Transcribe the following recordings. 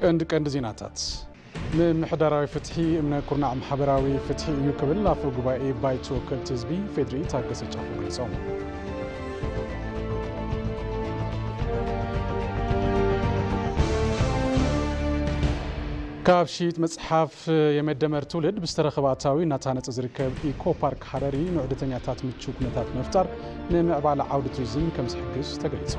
ቀንድ ዜናታት ምሕደራዊ ፍትሒ እምነ ኩርናዕ ማሕበራዊ ፍትሒ እዩ ክብል አፈ ጉባኤ ባይቶ ወከልቲ ህዝቢ ፌድሪ ታገሰ ጫፎ ገሊጾም ካብ ሺት መጽሓፍ የመደመር ትውልድ ብስተረኸባታዊ ናታነጽ ዝርከብ ኢኮ ፓርክ ሐረሪ ንዑደተኛታት ምቹ ኩነታት መፍጠር ንምዕባለ ዓውዲ ቱሪዝም ከም ዝሕግዝ ተገሊጹ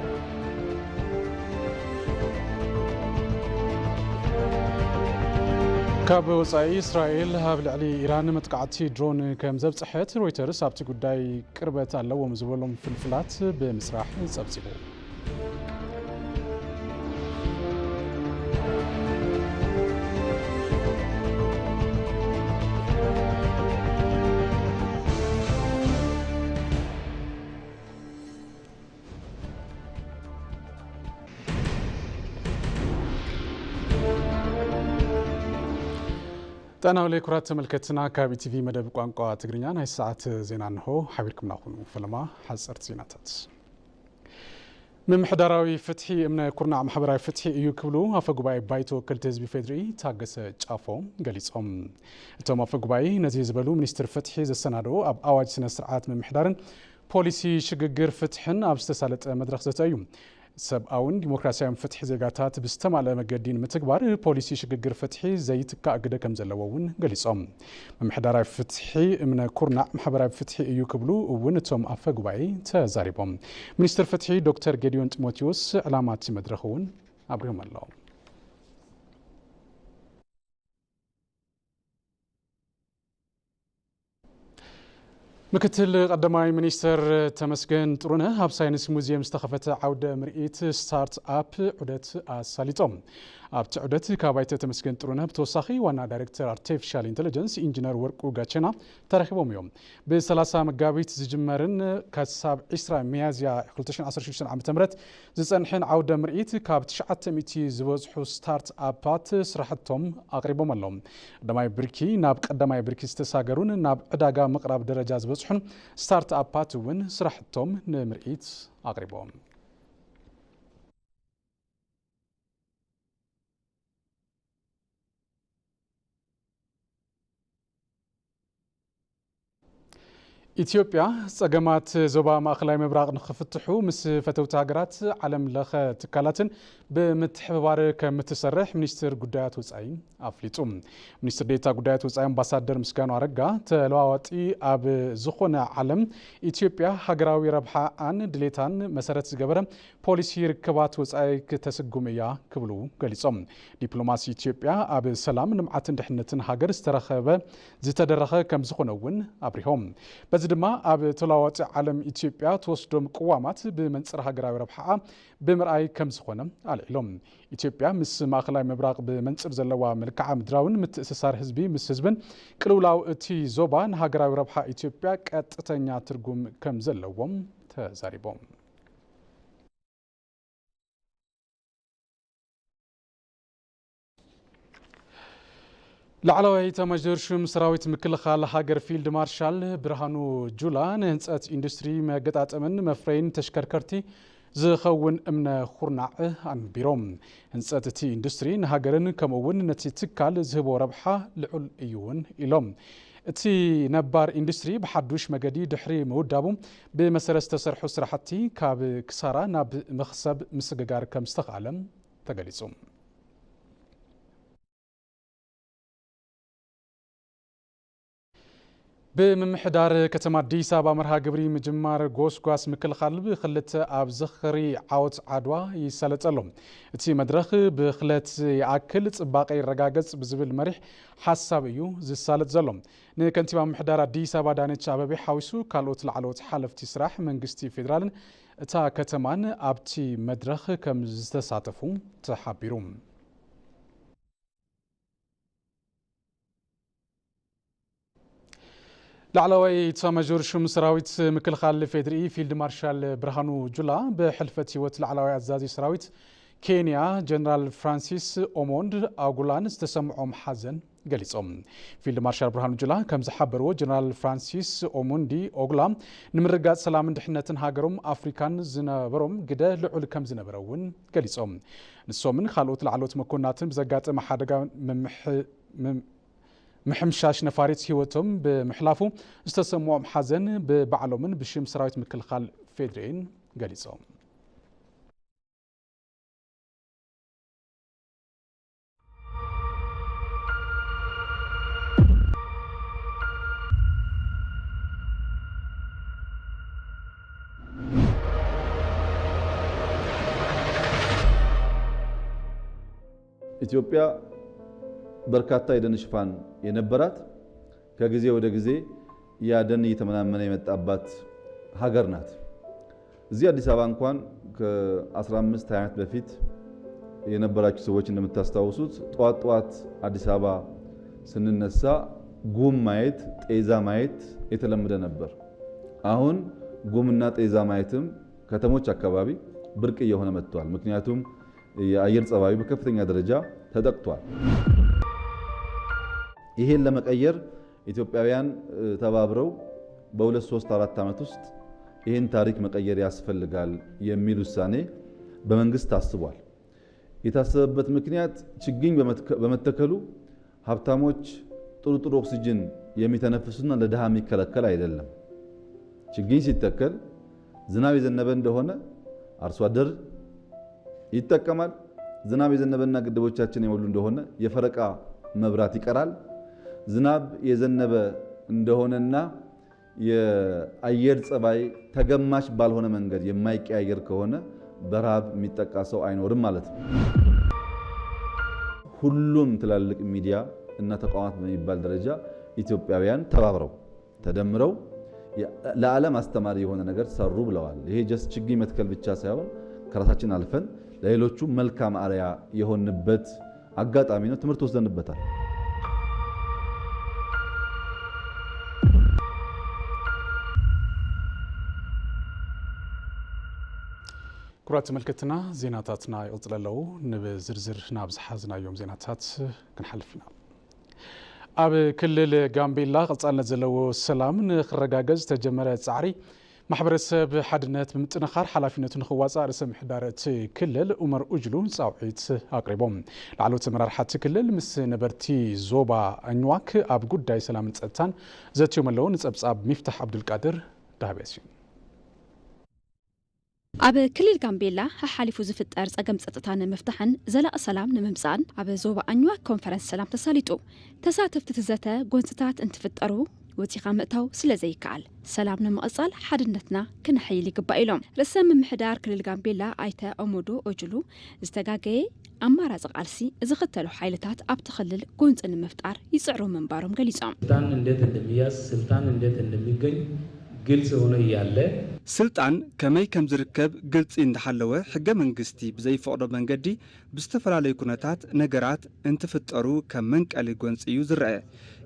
ካብ ወጻኢ እስራኤል ኣብ ልዕሊ ኢራን መጥቃዕቲ ድሮን ከም ዘብጽሐት ሮይተርስ ኣብቲ ጉዳይ ቅርበት ኣለዎም ዝበሎም ፍልፍላት ብምስራሕ ጸብጺቡ ጣናው ላይ ኩራት ተመልከትና ካብ ኢቲቪ መደብ ቋንቋ ትግርኛ ናይ ሰዓት ዜና እንሆ ሓቢርኩም ናኹኑ ፈለማ ሓጸርቲ ዜናታት ምምሕዳራዊ ፍትሒ እምነ ኩርናዕ ማሕበራዊ ፍትሒ እዩ ክብሉ አፈ ጉባኤ ባይቶ ወከልቲ ህዝቢ ፌድሪ ታገሰ ጫፎ ገሊጾም እቶም አፈ ጉባኤ ነዚ ዝበሉ ሚኒስትር ፍትሒ ዘሰናድኦ ኣብ ኣዋጅ ስነ ስርዓት ምምሕዳርን ፖሊሲ ሽግግር ፍትሕን ኣብ ዝተሳለጠ መድረኽ ዘተዩ ሰብአውን ዲሞክራሲያዊ ፍትሒ ዜጋታት ብዝተማለአ መገዲን ምትግባር ፖሊሲ ሽግግር ፍትሒ ዘይትካእ ግደ ከም ዘለዎውን ገሊጾም ምምሕዳራዊ ፍትሒ እምነ ኩርናዕ ማሕበራዊ ፍትሒ እዩ ክብሉ እውን እቶም አፈ ጉባኤ ተዛሪቦም ሚኒስትር ፍትሒ ዶክተር ጌዲዮን ጢሞቴዎስ ዕላማት መድረኽ እውን አብሪሆም ኣለዎም ምክትል ቀዳማይ ሚኒስትር ተመስገን ጥሩነህ ኣብ ሳይንስ ሙዚየም ዝተኸፈተ ዓውደ ምርኢት ስታርት አፕ ዑደት ኣሳሊጦም ኣብቲ ዑደት ካባይተ ተመስገን ጥሩነህ ብተወሳኺ ዋና ዳይሬክተር አርቲፊሻል ኢንተለጀንስ ኢንጂነር ወርቁ ጋቸና ተረኺቦም እዮም ብ30 መጋቢት ዝጅመርን ክሳብ 20 ሚያዝያ 2016 ዓ.ም ዝጸንሕን ዓውደ ምርኢት ካብ 900 ዝበዝሑ ስታርት አፓት ስራሕቶም ኣቕሪቦም ኣሎም ቀዳማይ ብርኪ ናብ ቀዳማይ ብርኪ ዝተሳገሩን ናብ ዕዳጋ ምቕራብ ደረጃ ዝበዝሑን ስታርት አፓት እውን ስራሕቶም ንምርኢት ኣቕሪቦም ኢትዮጵያ ጸገማት ዞባ ማእከላይ ምብራቅ ንኽፍትሑ ምስ ፈተውቲ ሃገራት ዓለም ለኸ ትካላትን ብምትሕብባር ከም እትሰርሕ ሚኒስትር ጉዳያት ወጻኢ ኣፍሊጡ ሚኒስትር ዴኤታ ጉዳያት ወጻኢ አምባሳደር ምስጋኑ አረጋ ተለዋዋጢ ኣብ ዝኾነ ዓለም ኢትዮጵያ ሃገራዊ ረብሓን ድሌታን መሰረት ዝገበረ ፖሊሲ ርክባት ወጻኢ ከተስጉም እያ ክብሉ ገሊጾም ዲፕሎማሲ ኢትዮጵያ ኣብ ሰላም ልምዓትን ድሕነትን ሃገር ዝተደረኸ ከም ዝኾነ እውን አብሪሆም በዚ ድማ ኣብ ተለዋዋጢ ዓለም ኢትዮጵያ ተወስዶም ቅዋማት ብመንጽር ሃገራዊ ረብሓ ብምርኣይ ከም ዝኾነ ኣልዒሎም ኢትዮጵያ ምስ ማእከላይ ምብራቅ ብመንጽር ዘለዋ መልክዓ ምድራውን ምትእስሳር ህዝቢ ምስ ህዝብን ቅልውላው እቲ ዞባ ንሃገራዊ ረብሓ ኢትዮጵያ ቀጥተኛ ትርጉም ከም ዘለዎም ተዛሪቦም ላዕለዋይ ኤታማዦር ሹም ሰራዊት ምክልኻል ሃገር ፊልድ ማርሻል ብርሃኑ ጁላ ንህንጸት ኢንዱስትሪ መገጣጠምን መፍረይን ተሽከርከርቲ ዝኸውን እምነ ኩርናዕ ኣንቢሮም ህንጸት እቲ ኢንዱስትሪ ንሃገርን ከምኡውን ነቲ ትካል ዝህቦ ረብሓ ልዑል እዩ እውን ኢሎም እቲ ነባር ኢንዱስትሪ ብሓዱሽ መገዲ ድሕሪ ምውዳቡ ብመሰረት ዝተሰርሑ ስራሕቲ ካብ ክሳራ ናብ መኽሰብ ምስግጋር ከም ዝተኻለም ተገሊጹ ብምምሕዳር ከተማ አዲስ አበባ መርሃ ግብሪ ምጅማር ጎስጓስ ምክልኻል ብክልተ ኣብ ዝኽሪ ዓወት ዓድዋ ይሰለጠሎ እቲ መድረኽ ብክለት ይኣክል ጽባቐ ይረጋገጽ ብዝብል መሪሕ ሓሳብ እዩ ዝሳለጥ ዘሎ ንከንቲባ ምምሕዳር አዲስ አበባ ዳነች አበቤ ሓዊሱ ካልኦት ላዕለዎት ሓለፍቲ ስራሕ መንግስቲ ፌደራልን እታ ከተማን ኣብቲ መድረኽ ከም ዝተሳተፉ ተሓቢሩ ላዕለዋይ ኤታማዦር ሹም ሰራዊት ምክልኻል ፌድሪ ፊልድ ማርሻል ብርሃኑ ጁላ በሕልፈት ህይወት ላዕለዋይ አዛዚ ሰራዊት ኬንያ ጀነራል ፍራንሲስ ኦሞንድ አጉላን ዝተሰምዖም ሓዘን ገሊጾም ፊልድ ማርሻል ብርሃኑ ጁላ ከም ዝሓበርዎ ጀነራል ፍራንሲስ ኦሞንዲ ኦጉላ ንምርጋጽ ሰላምን ድሕነትን ሃገሮም አፍሪካን ዝነበሮም ግደ ልዑል ከም ዝነበረውን ገሊጾም ንሶምን ካልኦት ላዕሎት መኮንናትን ብዘጋጠመ ሓደጋ ምሕምሻሽ ነፋሪት ህይወቶም ብምሕላፉ ዝተሰምዖም ሓዘን ብባዕሎምን ብሽም ሰራዊት ምክልኻል ፌድሬን ገሊጾም ኢትዮጵያ በርካታ የደን ሽፋን የነበራት ከጊዜ ወደ ጊዜ ያ ደን እየተመናመነ የመጣባት ሀገር ናት። እዚህ አዲስ አበባ እንኳን ከ15 ዓመት በፊት የነበራችሁ ሰዎች እንደምታስታውሱት ጧት አዲስ አበባ ስንነሳ ጉም ማየት፣ ጤዛ ማየት የተለመደ ነበር። አሁን ጉምና ጤዛ ማየትም ከተሞች አካባቢ ብርቅ እየሆነ መጥቷል። ምክንያቱም የአየር ጸባዩ በከፍተኛ ደረጃ ተጠቅቷል። ይሄን ለመቀየር ኢትዮጵያውያን ተባብረው በ2 3 4 ዓመት ውስጥ ይሄን ታሪክ መቀየር ያስፈልጋል የሚል ውሳኔ በመንግስት ታስቧል። የታሰበበት ምክንያት ችግኝ በመተከሉ ሀብታሞች ጥሩ ኦክሲጅን የሚተነፍሱና ለድሃ የሚከለከል አይደለም። ችግኝ ሲተከል ዝናብ የዘነበ እንደሆነ አርሶ አደር ይጠቀማል። ዝናብ የዘነበና ግድቦቻችን የሞሉ እንደሆነ የፈረቃ መብራት ይቀራል። ዝናብ የዘነበ እንደሆነና የአየር ጸባይ ተገማሽ ባልሆነ መንገድ የማይቀያየር ከሆነ በረሃብ የሚጠቃ ሰው አይኖርም ማለት ነው። ሁሉም ትላልቅ ሚዲያ እና ተቋማት በሚባል ደረጃ ኢትዮጵያውያን ተባብረው ተደምረው ለዓለም አስተማሪ የሆነ ነገር ሰሩ ብለዋል። ይሄ ጀስት ችግኝ መትከል ብቻ ሳይሆን ከራሳችን አልፈን ለሌሎቹ መልካም አርአያ የሆንበት አጋጣሚ ነው። ትምህርት ወስደንበታል። ኩራት መልከትና ዜናታትና ይቅጽለለው ንብዝርዝር ናብ ዝሓዝናዮም ዜናታት ክንሓልፍና ኣብ ክልል ጋምቤላ ቀጻልነት ዘለዎ ሰላም ንኽረጋገዝ ተጀመረ ጻዕሪ ማሕበረሰብ ሓድነት ብምጥንኻር ሓላፊነቱን ንኽዋጻእ ርእሰ ምሕዳር እቲ ክልል ኡመር ኡጅሉ ጻውዒት ኣቅሪቦም ላዕለዎት ኣመራርሓ እቲ ክልል ምስ ነበርቲ ዞባ ኣኝዋክ ኣብ ጉዳይ ሰላምን ጸጥታን ዘትዮም ኣለዉ ንጸብጻብ ሚፍታሕ ዓብዱልቃድር ዳሃብያስ እዩ ኣብ ክልል ጋምቤላ ሓሊፉ ዝፍጠር ጸገም ጸጥታ ንምፍታሕን ዘላቕ ሰላም ንምምጻእን ኣብ ዞባ ኣኝዋክ ኮንፈረንስ ሰላም ተሳሊጡ ተሳተፍቲ ትዘተ ጎንፅታት እንትፍጠሩ ወፂኻ ምእታው ስለ ዘይከኣል ሰላም ንምቕጻል ሓድነትና ክንሕይል ይግባእ ኢሎም ርእሰ ምምሕዳር ክልል ጋምቤላ ኣይተ ኦሞዶ ኦጅሉ ዝተጋገየ ኣማራፂ ቃልሲ ዝኽተሉ ሓይልታት ኣብቲ ክልል ጎንፂ ንምፍጣር ይጽዕሩ ምንባሮም ገሊጾም ስልጣን እንዴት እንደሚያዝ ስልጣን እንዴት እንደሚገኝ ግልጽ ሆኖ እያለ ስልጣን ከመይ ከም ዝርከብ ግልጽ እንዳሓለወ ሕገ መንግስቲ ብዘይፈቅዶ መንገዲ ብዝተፈላለዩ ኩነታት ነገራት እንትፍጠሩ ከም መንቀሊ ጎንፂ እዩ ዝርአ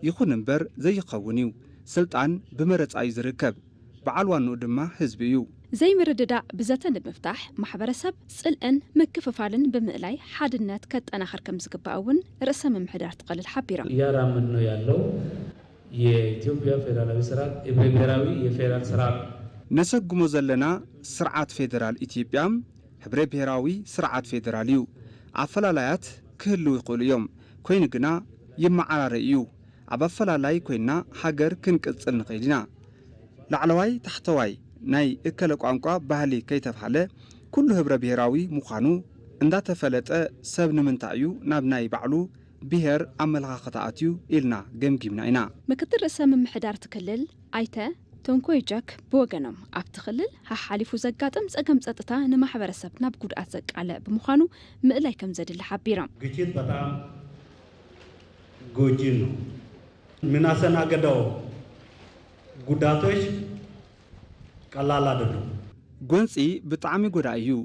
ይኹን እምበር ዘይኸውን እዩ ስልጣን ብመረፃ እዩ ዝርከብ በዓል ዋንኡ ድማ ህዝቢ እዩ ዘይምርድዳእ ብዘተ ንምፍታሕ ማሕበረሰብ ጽልእን ምክፍፋልን ብምእላይ ሓድነት ከጠናኸር ከም ዝግባእ እውን ርእሰ ምምሕዳር ትቕልል ሓቢሮም እያራመድ ነው ያለው የኢትዮጵያ ፌደራላዊ ስርዓት ብሔራዊ የፌደራል ስርዓት ነሰጉሞ ዘለና ስርዓት ፌደራል ኢትዮጵያ ሕብረ ብሔራዊ ስርዓት ፌደራል እዩ ኣፈላላያት ክህልው ይኽእሉ እዮም ኮይኑ ግና ይመዓራረ እዩ ኣብ ኣፈላላይ ኮይና ሃገር ክንቅጽል ንኽእል ኢና ላዕለዋይ ታሕተዋይ ናይ እከለ ቋንቋ ባህሊ ከይተባሃለ ኩሉ ሕብረ ብሔራዊ ምዃኑ እንዳተፈለጠ ሰብ ንምንታይ እዩ ናብ ናይ ባዕሉ ብሔር ኣመለኻኽታ ኣትዩ ኢልና ገምጊምና ኢና ምክትል ርእሰ ምምሕዳር ትክልል ኣይተ ተንኮይ ጃክ ብወገኖም ኣብቲ ክልል ሓሊፉ ዘጋጥም ጸገም ጸጥታ ንማሕበረሰብ ናብ ጉድኣት ዘቃልዕ ብምዃኑ ምእላይ ከም ዘድሊ ሓቢሮም ግጭት በጣም ጎጂ ነው ምናሰናገደው ጉዳቶች ቀላል አይደሉም ጎንፂ ብጣዕሚ ጎዳኢ እዩ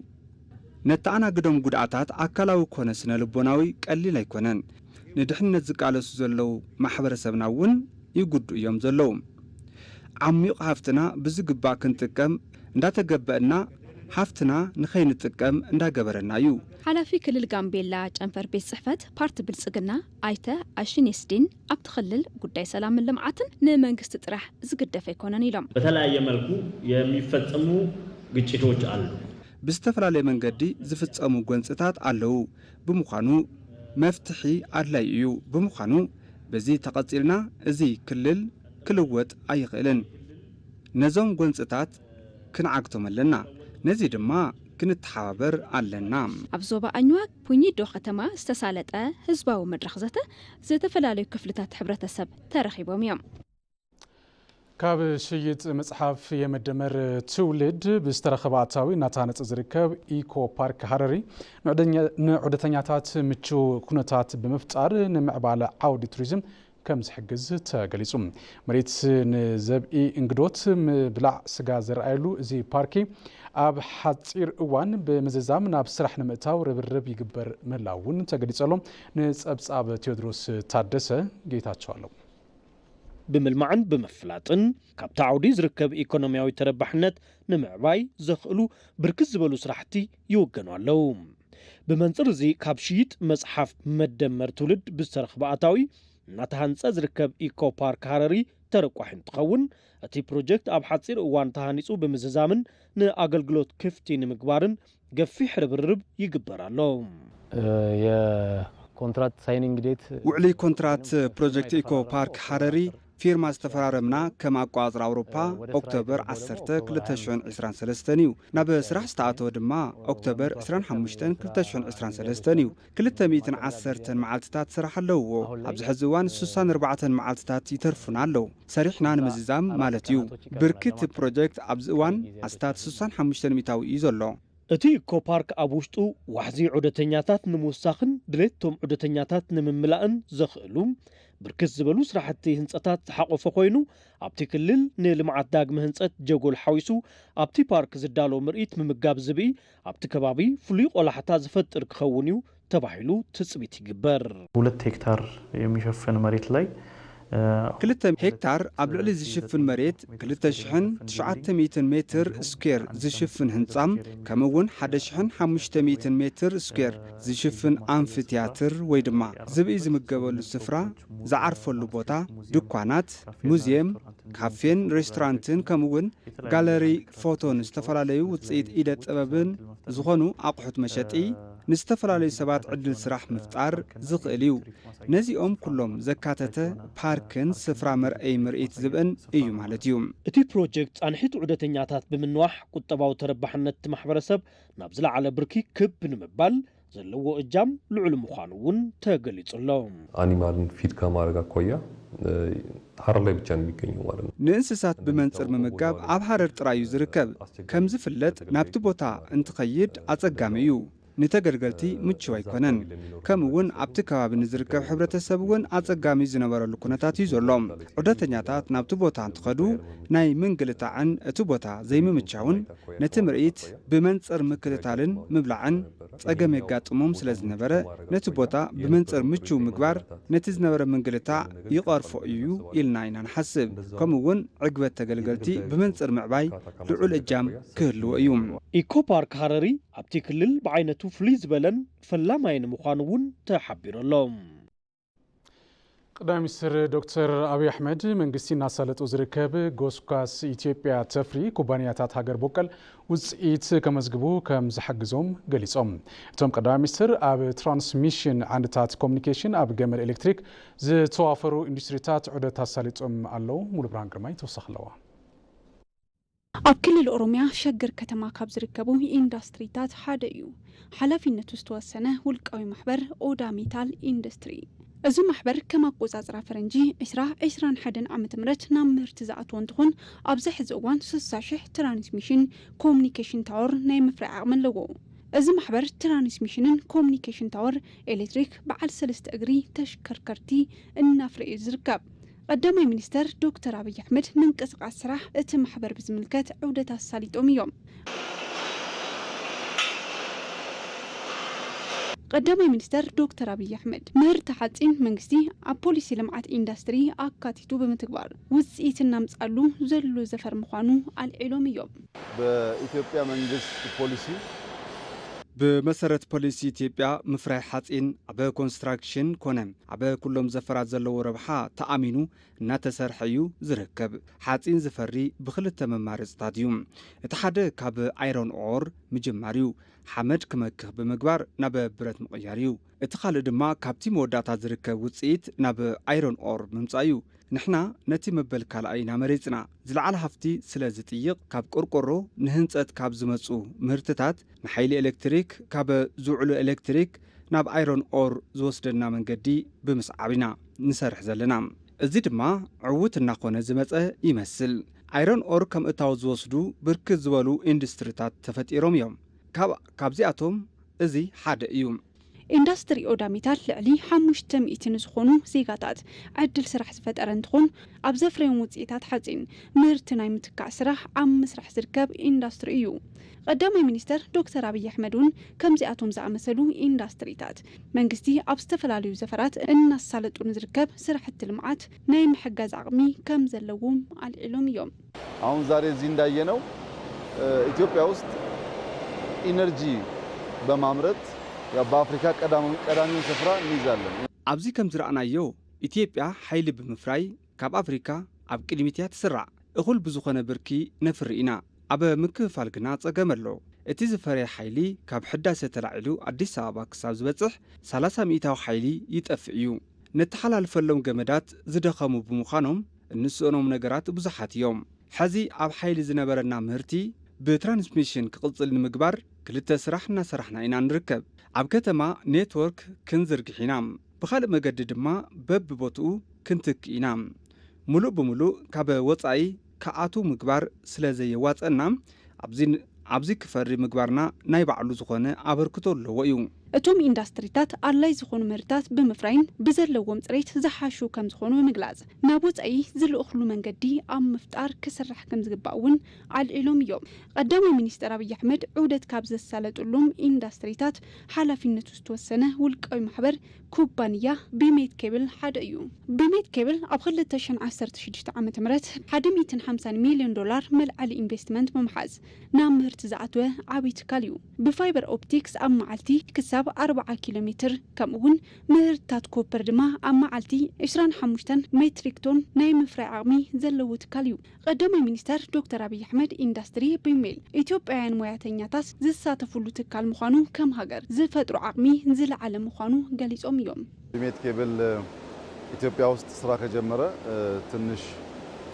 ነተኣናግዶም ጉድኣታት ኣካላዊ ኮነ ስነ ልቦናዊ ቀሊል ኣይኮነን ንድሕነት ዝቃለሱ ዘለው ማሕበረሰብና እውን ይጉዱ እዮም ዘለው ዓሚቕ ሃፍትና ብዝግባእ ክንጥቀም እንዳተገበአና ሓፍትና ንኸይንጥቀም እንዳገበረናዩ ሓላፊ ክልል ጋምቤላ ጨንፈር ቤት ጽሕፈት ፓርቲ ብልጽግና አይተ አሽኔስዲን ኣብቲ ክልል ጉዳይ ሰላምን ልምዓትን ንመንግስቲ ጥራሕ ዝግደፈ ይኮነን ኢሎም በተለያየ መልኩ የሚፈጸሙ ግጭቶች አሉ ብዝተፈላለየ መንገዲ ዝፍጸሙ ጎንጽታት ኣለው ብምዃኑ መፍትሒ ኣድላይ እዩ ብምዃኑ በዚ ተቐጺልና እዚ ክልል ክልወጥ ኣይኽእልን ነዞም ጎንጽታት ክንዓግቶም ኣለና ነዚ ድማ ክንተሓባበር ኣለና ኣብ ዞባ ኣኝዋክ ፑኝዶ ከተማ ዝተሳለጠ ህዝባዊ መድረኽ ዘተ ዝተፈላለዩ ክፍልታት ሕብረተሰብ ተረኺቦም እዮም ካብ ሽይጥ መጽሓፍ የመደመር ትውልድ ብዝተረኸበ ኣታዊ እናተሃነፀ ዝርከብ ኢኮ ፓርክ ሃረሪ ንዑደተኛታት ምቹ ኩነታት ብምፍጣር ንምዕባለ ዓውዲ ቱሪዝም ከም ዝሕግዝ ተገሊጹ መሬት ንዘብኢ እንግዶት ምብላዕ ስጋ ዝረኣየሉ እዚ ፓርኪ ኣብ ሓፂር እዋን ብምዝዛም ናብ ስራሕ ንምእታው ርብርብ ይግበር ምህላውን ተገሊጸሎም ንጸብጻብ ቴዎድሮስ ታደሰ ጌታቸው ኣለው ብምልማዕን ብምፍላጥን ካብቲ ዓውዲ ዝርከብ ኢኮኖሚያዊ ተረባሕነት ንምዕባይ ዘኽእሉ ብርክት ዝበሉ ስራሕቲ ይውገኑ ኣለው ብመንጽር እዚ ካብ ሽይጥ መጽሓፍ መደመር ትውልድ ብዝተረኽበ ኣታዊ እናተሃንጸ ዝርከብ ኢኮ ፓርክ ሃረሪ ተረቋሒ እንትኸውን እቲ ፕሮጀክት ኣብ ሓፂር እዋን ተሃኒጹ ብምዝዛምን ንኣገልግሎት ክፍቲ ንምግባርን ገፊሕ ርብርብ ይግበር ኣሎ የኮንትራት ሳይኒንግ ዴት ውዕሊ ኮንትራት ፕሮጀክት ኢኮ ፓርክ ሃረሪ ፊርማ ዝተፈራረምና ከም ኣቋጽር ኣውሮፓ ኦክቶበር 10 2023 እዩ ናብ ስራሕ ዝተኣተወ ድማ ኦክቶበር 25 2023 እዩ 210 መዓልትታት ስራሕ ኣለዎ ኣብዚ ሕዚ እዋን 64 መዓልትታት ይተርፉና ኣለው ሰሪሕና ንምዝዛም ማለት እዩ ብርክት ፕሮጀክት ኣብዚ እዋን ኣስታት 65 ሚታዊ እዩ ዘሎ እቲ ኢኮ ፓርክ ኣብ ውሽጡ ዋሕዚ ዑደተኛታት ንምውሳኽን ድሌቶም ዑደተኛታት ንምምላእን ዘኽእሉ ብርክት ዝበሉ ስራሕቲ ህንጸታት ዝሓቆፈ ኮይኑ ኣብቲ ክልል ንልምዓት ዳግመ ህንጸት ጀጎል ሓዊሱ ኣብቲ ፓርክ ዝዳሎ ምርኢት ምምጋብ ዝብኢ ኣብቲ ከባቢ ፍሉይ ቆላሕታ ዝፈጥር ክኸውን እዩ ተባሂሉ ትጽቢት ይግበር 2 ሄክታር የሚሸፍን መሬት ላይ 2 ሄክታር ኣብ ልዕሊ ዝሽፍን መሬት 2900 ሜትር ስኩዌር ዝሽፍን ህንጻም ከምውን 1500 ሜትር ስኩዌር ዝሽፍን ኣምፊቲያትር ወይ ድማ ዝብኢ ዝምገበሉ ስፍራ ዝዓርፈሉ ቦታ ድኳናት ሙዚየም ካፌን ሬስቶራንትን ከምውን ጋለሪ ፎቶን ዝተፈላለዩ ውጽኢት ኢደ ጥበብን ዝኾኑ ኣቑሑት መሸጢ ንዝተፈላለዩ ሰባት ዕድል ስራሕ ምፍጣር ዝኽእል እዩ ነዚኦም ኩሎም ዘካተተ ፓርክን ስፍራ መርአይ ምርኢት ዝብን እዩ ማለት እዩ እቲ ፕሮጀክት ጻንሒት ዑደተኛታት ብምንዋሕ ቁጠባዊ ተረባሕነት ማሕበረሰብ ናብ ዝለዓለ ብርኪ ክብ ንምባል ዘለዎ እጃም ልዑል ምዃኑ እውን ተገሊጹሎም አኒማልን ፊድ ከማድረግ አኳያ ሐረር ላይ ብቻ የሚገኘው ማለት ነው ንእንስሳት ብመንጽር ምምጋብ ኣብ ሐረር ጥራዩ ዝርከብ ከም ዝፍለጥ ናብቲ ቦታ እንትኸይድ አጸጋሚ እዩ ንተገልገልቲ ምቹው ኣይኮነን ከምውን ኣብቲ ከባቢ ንዝርከብ ሕብረተሰብውን አጸጋሚ ዝነበረሉ ኩነታት እዩ ዘሎ ዑደተኛታት ናብቲ ቦታ እንትኸዱ ናይ ምንግልታዕን እቲ ቦታ ዘይምምቻውን ነቲ ምርኢት ብመንጽር ምክልታልን ምብላዕን ጸገም የጋጥሞም ስለ ዝነበረ ነቲ ቦታ ብመንጽር ምቹው ምግባር ነቲ ዝነበረ ምንግልታዕ ይቐርፎ እዩ ኢልና ኢና ንሓስብ ከምውን ዕግበት ተገልገልቲ ብመንጽር ምዕባይ ልዑል እጃም ክህልዎ እዩ ኢኮ ፓርክ ሃረሪ ኣብቲ ክልል ብዓይነቱ ፍሉይ ዝበለን ፈላማይ ንምዃኑ እውን ተሓቢሮሎም ቀዳማይ ሚኒስትር ዶክተር አብይ አሕመድ መንግስቲ እናሳለጡ ዝርከብ ጎስጓስ ኢትዮጵያ ተፍሪ ኩባንያታት ሃገር በቀል ውጽኢት ከመዝግቡ ከም ዝሐግዞም ገሊጾም እቶም ቀዳማይ ሚኒስትር ኣብ ትራንስሚሽን ዓንድታት ኮሙኒኬሽን ኣብ ገመድ ኤሌክትሪክ ዝተዋፈሩ ኢንዱስትሪታት ዑደት ኣሳሊጦም ኣለው ሙሉ ብርሃን ግርማይ ተወሳኽለዋ ኣብ ክልል ኦሮሚያ ሸገር ከተማ ካብ ዝርከቡ ኢንዱስትሪታት ሓደ እዩ ሓላፊነቱ ዝተወሰነ ውልቃዊ ማሕበር ኦዳ ሜታል ኢንዱስትሪ እዚ ማሕበር ከም ኣቆጻጽራ ፈረንጂ 2021 ዓመተ ምህረት ናብ ምህርቲ ዝኣተወ እንትኾን ኣብዚ ሕዚ እዋን 60,000 ትራንስሚሽን ኮሙኒኬሽን ታወር ናይ ምፍራይ ዓቕሚ ኣለዎ እዚ ማሕበር ትራንስሚሽንን ኮሙኒኬሽን ታወር ኤሌክትሪክ በዓል 3 እግሪ ተሽከርከርቲ እናፍረየ ዝርከብ ቀዳማይ ሚኒስተር ዶክተር አብይ አሕመድ ምንቅስቃስ ስራሕ እቲ ማሕበር ብዝምልከት ዑደት ኣሳሊጦም እዮም قدامي منستر دكتور أبي أحمد مهر تحطين منجستي أبوليسي لمعات إندستري أكاتيتو بمتكبار وزئيت النامس قالو زلو زفر مخانو العلوم يوم بإثيوبيا منجست بوليسي بمسارة بوليسي إثيوبيا مفراي حاطين عبا كونستراكشن كونم عبا كلهم زفرات زلو ربحا تأمينو ناتسرحيو زركب حاطين زفري بخلت ممار ستاديوم اتحاد كاب ايرون اور مجماريو حمد كمكخ بمقبار ناب برات مقياريو اتخال دما كابتي موداتا زركب وصيت ناب ايرون اور ممصايو نحنا نتي مبل كالأينا مريتنا زلعال هفتي سلازتيق كاب قرقرو نهنصت كاب زمصو مهرتتات نحيل إلكتريك كاب زوعلو إلكتريك ناب ايرون اور زوسدنا منقدي بمسعابنا نسرح زلنا እዚ ድማ ዕውት እናኾነ ዝመፀ ይመስል አይረን ኦር ከም እታው ዝወስዱ ብርክት ዝበሉ ኢንዱስትሪታት ተፈጢሮም እዮም ካብዚኣቶም እዚ ሓደ እዩ ኢንዱስትሪ ኦዳሚታል ልዕሊ 500 ዝኾኑ ዜጋታት ዕድል ስራሕ ዝፈጠረ እንትኾን ኣብ ዘፍረዮም ውፅኢታት ሓፂን ምህርቲ ናይ ምትካእ ስራሕ ኣብ ምስራሕ ዝርከብ ኢንዱስትሪ እዩ قدامي منستر دكتور أبي أحمد ከምዚኣቶም ዝኣመሰሉ ኢንዱስትሪታት መንግስቲ ኣብ ዝተፈላለዩ ዘፈራት እናሳለጡ ንዝርከብ ስራሕቲ ልምዓት ናይ ምሕጋዝ ዓቕሚ ከም ዘለዎም አልዒሎም እዮም አሁን ዛሬ እዚህ እንዳየነው ኢትዮጵያ ውስጥ ኢነርጂ በማምረት በአፍሪካ ቀዳሚውን ስፍራ እንይዛለን ኣብዚ ከም ዝረኣናዮ ኢትዮጵያ ሓይሊ ብምፍራይ ካብ አፍሪካ ኣብ ቅድሚት እያ ትስራዕ እኹል ብዝኾነ ብርኪ ነፍሪ ኢና ኣብ ምክፍፋል ግና ፀገም ኣሎ እቲ ዝፈረየ ሓይሊ ካብ ሕዳሴ ተላዒሉ ኣዲስ ኣበባ ክሳብ ዝበፅሕ 30 ሚእታዊ ሓይሊ ይጠፍእ እዩ ነተሓላልፈሎም ገመዳት ዝደኸሙ ብምዃኖም እንስእኖም ነገራት ብዙሓት እዮም ሕዚ ኣብ ሓይሊ ዝነበረና ምህርቲ ብትራንስሚሽን ክቕፅል ንምግባር ክልተ ስራሕ እናሰራሕና ኢና ንርከብ ኣብ ከተማ ኔትወርክ ክንዝርግሕ ኢና ብኻልእ መገዲ ድማ በብቦትኡ ክንትክእ ኢና ሙሉእ ብምሉእ ካብ ወፃኢ ከኣቱ ምግባር ስለዘየዋፀና ኣብዚ ክፈሪ ምግባርና ናይ ባዕሉ ዝኾነ ኣበርክቶ ኣለዎ እዩ እቶም ኢንዱስትሪታት ኣድላይ ዝኾኑ ምህርትታት ብምፍራይን ብዘለዎም ፅሬት ዝሓሹ ከም ዝኾኑ ብምግላጽ ናብ ወፃኢ ዝልእኽሉ መንገዲ ኣብ ምፍጣር ክስራሕ ከም ዝግባእ እውን ኣልዒሎም እዮም ቀዳማይ ሚኒስትር አብይ አሕመድ ዑደት ካብ ዘሳለጡሎም ኢንዱስትሪታት ሓላፊነቱ ዝተወሰነ ውልቃዊ ማሕበር ኩባንያ ቢሜት ኬብል ሓደ እዩ ቢሜት ኬብል ኣብ 2016 ዓ.ም 150 ሚልዮን ዶላር መልዓሊ ኢንቨስትመንት ብምሓዝ ናብ ምህርቲ ዝኣተወ ዓብይ ትካል እዩ ብፋይበር ኦፕቲክስ ኣብ መዓልቲ ክሳብ 40 ኪሎ ሜትር ከምኡውን ምህርትታት ኮፐር ድማ ኣብ መዓልቲ 25 ሜትሪክ ቶን ናይ ምፍራይ ዓቕሚ ዘለዎ ትካል እዩ ቀዳማይ ሚኒስትር ዶክተር አብይ አሕመድ ኢንዱስትሪ ቢሜል ኢትዮጵያውያን ሞያተኛታት ዝሳተፍሉ ትካል ምዃኑ ከም ሃገር ዝፈጥሩ ዓቕሚ ዝለዓለ ምዃኑ ገሊጾም እዮም ቢሜት ኬብል ኢትዮጵያ ውስጥ ስራ ከጀመረ ትንሽ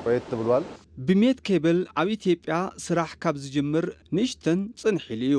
ቆየት ብሏል ቢሜት ኬብል ኣብ ኢትዮጵያ ስራሕ ካብ ዝጅምር ንእሽተን ጽንሒል እዩ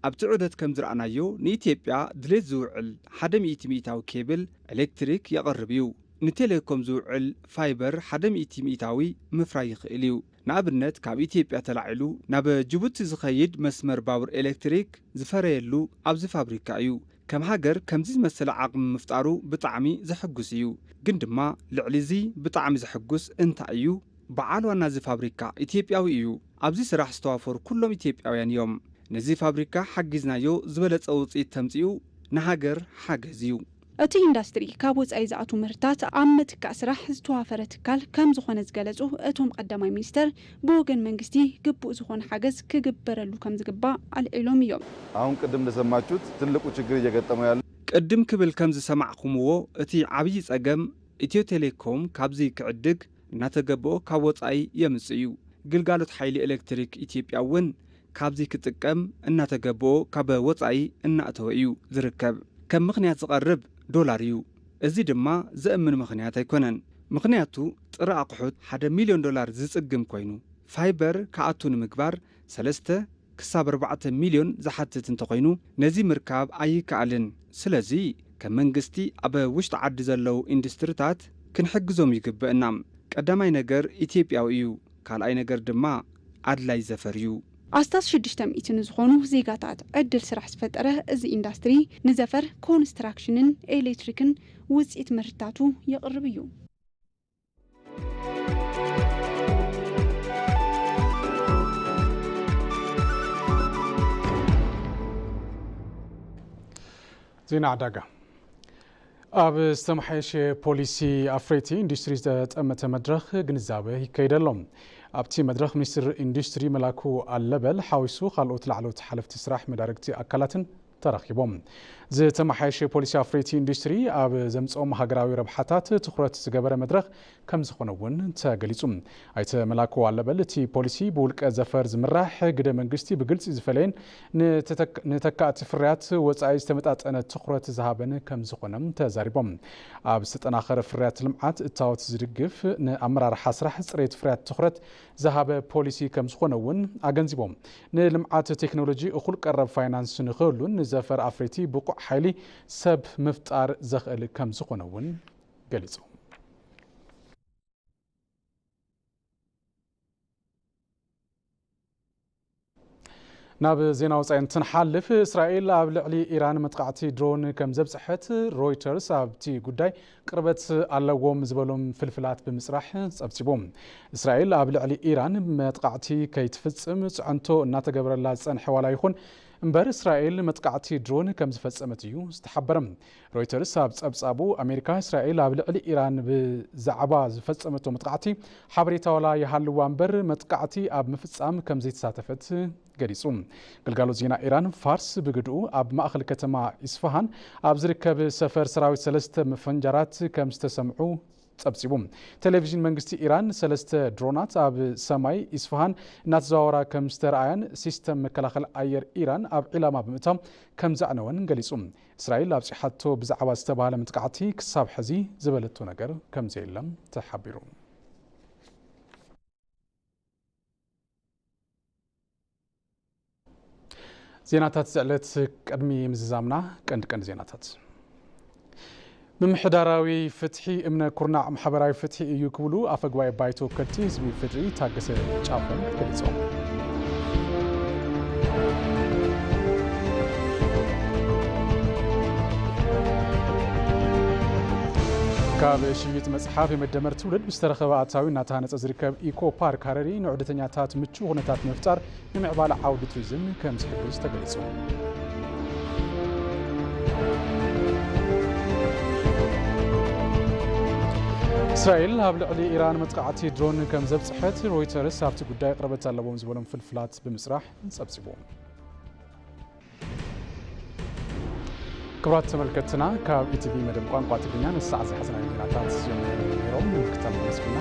ኣብ ትዑደት ከም ዝረኣናዮ ንኢትዮጵያ ድሌት ዝውዕል 100 ሚእታዊ ኬብል ኤሌክትሪክ የቕርብ እዩ ንቴሌኮም ዝውዕል ፋይበር 100 ሚእታዊ ምፍራይ ይኽእል እዩ ንኣብነት ካብ ኢትዮጵያ ተላዒሉ ናብ ጅቡቲ ዝኸይድ መስመር ባቡር ኤሌክትሪክ ዝፈረየሉ ኣብዚ ፋብሪካ እዩ ከም ሃገር ከምዚ ዝመሰለ ዓቕሚ ምፍጣሩ ብጣዕሚ ዘሐጉስ እዩ ግን ድማ ልዕሊ እዚ ብጣዕሚ ዘሐጉስ እንታይ እዩ በዓል ዋና እዚ ፋብሪካ ኢትዮጵያዊ እዩ ኣብዚ ስራሕ ዝተዋፈሩ ኩሎም ኢትዮጵያውያን እዮም ነዚ ፋብሪካ ሓጊዝናዮ ዝበለፀ ውፅኢት ተምፂኡ ንሃገር ሓገዝ እዩ እቲ ኢንዱስትሪ ካብ ወፃኢ ዝኣቱ ምህርትታት ኣብ ምትካእ ስራሕ ዝተዋፈረ ትካል ከም ዝኾነ ዝገለጹ እቶም ቀዳማይ ሚኒስተር ብወገን መንግስቲ ግቡእ ዝኾነ ሓገዝ ክግበረሉ ከም ዝግባእ አልዒሎም እዮም አሁን ቅድም እንደሰማችሁት ትልቁ ችግር እየገጠመው ያለ ቅድም ክብል ከም ዝሰማዕኹምዎ እቲ ዓብይ ፀገም ኢትዮ ቴሌኮም ካብዚ ክዕድግ እናተገብኦ ካብ ወፃኢ የምጽእ እዩ ግልጋሎት ሓይሊ ኤሌክትሪክ ኢትዮጵያ እውን ካብዚ ክጥቀም እናተገብኦ ካብ ወፃኢ እናእተወ እዩ ዝርከብ ከም ምኽንያት ዝቐርብ ዶላር እዩ እዚ ድማ ዘእምን ምኽንያት ኣይኮነን ምኽንያቱ ጥረ ኣቑሑት 1 ሚልዮን ዶላር ዝጽግም ኮይኑ ፋይበር ከኣቱ ንምግባር 3 ክሳብ 4 ሚልዮን ዝሓትት እንተኾይኑ ነዚ ምርካብ ኣይከኣልን ስለዚ ከም መንግስቲ ኣብ ውሽጢ ዓዲ ዘለው ኢንዱስትሪታት ክንሕግዞም ይግብአና ቀዳማይ ነገር ኢትዮጵያዊ እዩ ካልኣይ ነገር ድማ ኣድላይ ዘፈር እዩ ኣስታስ 600 ዝኾኑ ዜጋታት ዕድል ስራሕ ዝፈጠረ እዚ ኢንዱስትሪ ንዘፈር ኮንስትራክሽንን ኤሌክትሪክን ውፅኢት ምህርትታቱ የቕርብ እዩ زين عداقة أب استمحيش بوليسي أفريتي إندستري تأمت مدرخ جنزابه كيد اللهم أبتي مدرخ مصر إندستري ملاكو اللبل حاويسو خلوت لعلو تحالف تسراح مداركتي أكلاتن ترخيبهم زي تمحيش بوليسي أفريتي إندستري أب زمصوم هاجراوي ربحاتات تخرت زجبر مدرخ كم زخونون تاجليزم أيت ملاكو اللبل تي بوليسي بولك زفر زمراح قد منجستي بقلت زفلين نتكات فريات وصاي استمتعت أنا تخرت ذهبن كم زخونم تزاربهم أب ستنا آخر فريات لمعات التاوت زرقف نأمرار حسرح سريت فريات تخرت ذهب بوليسي كم زخونون أجنزبهم نلمعات تكنولوجي أخل قرب فاينانس نخلون زفر أفريتي بقع حالي سب مفتار زخل كم زخونون قليزو ناب زينا وصاين تنحلف إسرائيل أب لعلي إيران متقعتي درون كم زبصحت رويترز أبتي قداي قربت علوهم زبلهم فلفلات بمسرح أبتيبهم إسرائيل أب لعلي إيران متقعتي كي تفصم عنتو ناتا قبر الله سان حوالا يخون امبر إسرائيل متقعتي درون كم زفصمتيو استحبرم رويترز أبصابو أمريكا إسرائيل أب لعلي إيران بزعبا زفصمتو متقعتي حبريتا ولا يحلو امبر متقعتي أب مفصام كم زيت ساتفت قريصوم قلقالو زينا إيران فارس بقدو أب مأخل كتما إسفهان أب زركب سفر سراوي سلست مفنجرات كم استسمعو تبصيبوم تلفزيون منغستي إيران سلست درونات أب سماي إسفهان ناتزاورا كم استرعيان سيستم مكلاخل أير إيران أب علامة بمتام كم زعنوان قليصوم إسرائيل أب صحتو بزعبا استبالا متقعتي كساب حزي زبلتو نقر كم زيلم تحبيرون زيناتات زعلت قدمي مززامنا كند زيناتات ممحداراوي فتحي امن كورناع محبراوي فتحي يكبلو افغواي بايتو كتي زبي فتري تاغس ጫፈን ገልጸው ካብ ሽይት መጽሓፍ የመደመር ትውልድ ብስተረኸበ ኣታዊ እናተሃነፀ ዝርከብ ኢኮ ፓርክ ሃረሪ ንዑደተኛታት ምቹ ኩነታት ምፍጣር ንምዕባለ ዓውዲ ቱሪዝም ከም ዝሕግዝ ተገሊጹ إسرائيل ኣብ ልዕሊ ኢራን መጥቃዕቲ ድሮን ከም ዘብጽሐት ሮይተርስ ኣብቲ ጉዳይ ቅርበት ኣለዎም ዝበሎም ፍልፍላት ብምስራሕ ጸብጺቦም ክቡራት ተመልከትና ካብ ኢቲቪ መደብ ቋንቋ ትግርኛ ንሰዓት ዝሓዘና ዜናታት ጀሚሮም ምክታብ መስኪና